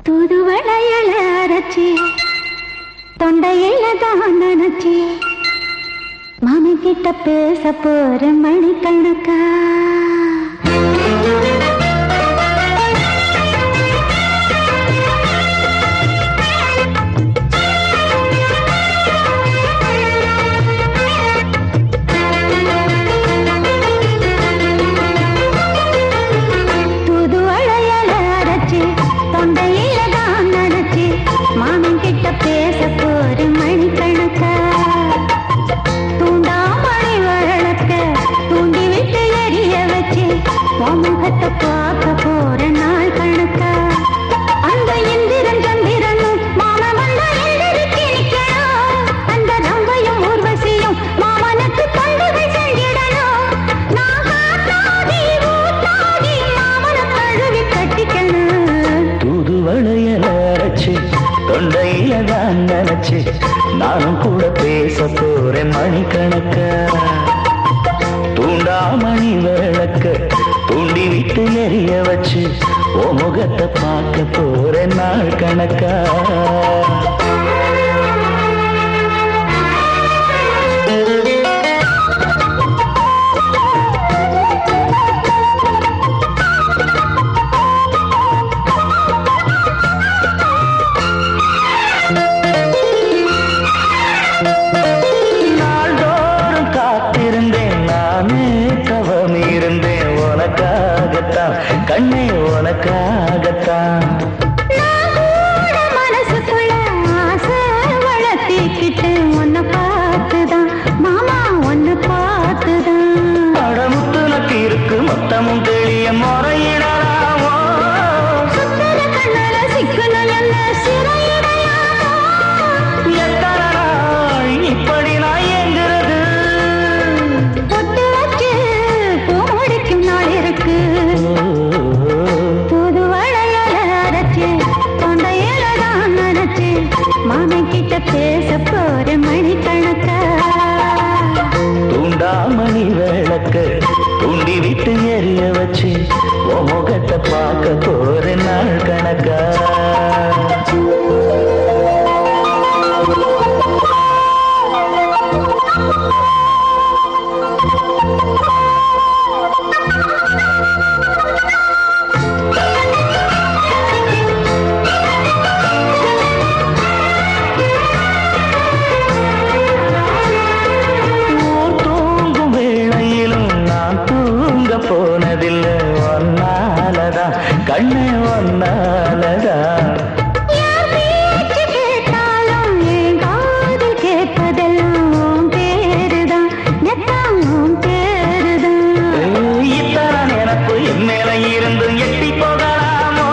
தூதுவளையல அரைச்சி தொண்டையில தான் நினைச்சி மாமன் கிட்ட பேச போற மணிக்கணக்கா பேச போற மணிக்கணக்கா தூண்டாமணி வழக்க தூண்டி விட்டு எரிய வச்சு முகத்தை பார்க்க போற நாள் கணக்கா அந்த இந்திரன் சந்திரனும் மாமா வந்தா எந்திரிச்சு நிக்கணும் அந்த ரம்பையும் ஊர்வசியும் மாமனுக்கு பண்டுகை செஞ்சிடணும் நான் காத்தாடி ஊத்தாடி மாமனை கழுவி கட்டிக்கணும் தூதுவளையல அரைச்சு தொண்டையில தான் நினைச்சு நானும் கூட பேச போறேன் மணிக்கணக்கா தூண்டாமணி விளக்க தூண்டி விட்டு எரிய வச்சு ஓ முகத்தை பார்க்க போறேன் நாள் கணக்கா கண்ணே உனக்காகத்தான் மனசுக்குள்ள ஆசை வளர்த்திக்கிட்டு உன்னை பார்த்துதான் மாமா உன்னை பார்த்துதான் அடமுத்து நக்கு இருக்கு மொத்தமும் தெளிய முறையிடலாமோ சுத்தர கண்ணல சிக்கணும் என்ன சிறையிடையாமோ எத்தனை நாள் இப்படி நான் எங்கிறது பொட்டு வச்சு பூ முடிக்கும் நாள் இருக்கு மாமன் கிட்ட பேச போற மணிக்கணக்கா தூண்டாமணி விளக்க தூண்டி விட்டு எரிய வச்சு ஓ முகத்தை பார்க்க போற நாள் கணக்கா போனதில்லை ஒன்னாலதான் கண்ணே ஒன்னாலதான் கேட்டாலும் என் காதில் கேட்பதெல்லாம் பேருதான் நெத்தாம் பேருதான் இத்தான் எனக்கு என் மேல இருந்து எட்டி போகலாமோ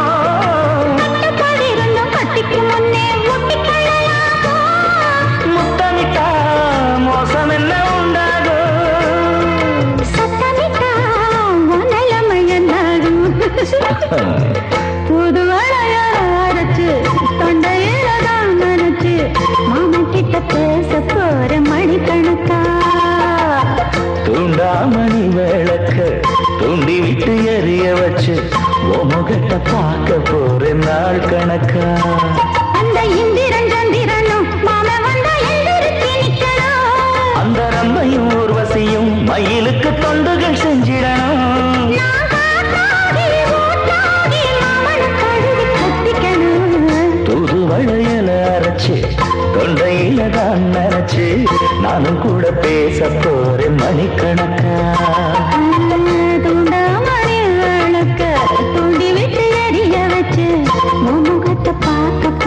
இருந்தும் கட்டிக்கு முன்னே முட்டிக்கொள்ளலாமோ முத்தமிட்டா மோசம் என்ன உண்டாகும் புதுவளைய அரைச்சு தொண்டையில தான் நினைச்சு மாமன் கிட்ட பேச போற மணிக்கணக்கா தூண்டாமணி விளக்க தூண்டி விட்டு எரிய வச்சு ஓ முகத்தை பார்க்க போற நாள் கணக்கா அந்த இந்திரன் சந்திரனும் மாமன் வந்தா எந்திரிச்சு நிக்கணும் அந்த ரம்பையும் ஊர்வசியும் மயிலுக்கு தொண்டுகள் செஞ்சிடணும் தூதுவளையல அரைச்சு தொண்டையில தான் நினைச்சு நானும் கூட பேச போறேன் மணிக்கணக்கா தூண்டாமணி விளக்க தூண்டி விட்டு எரிய வச்சு முகத்தை பார்க்க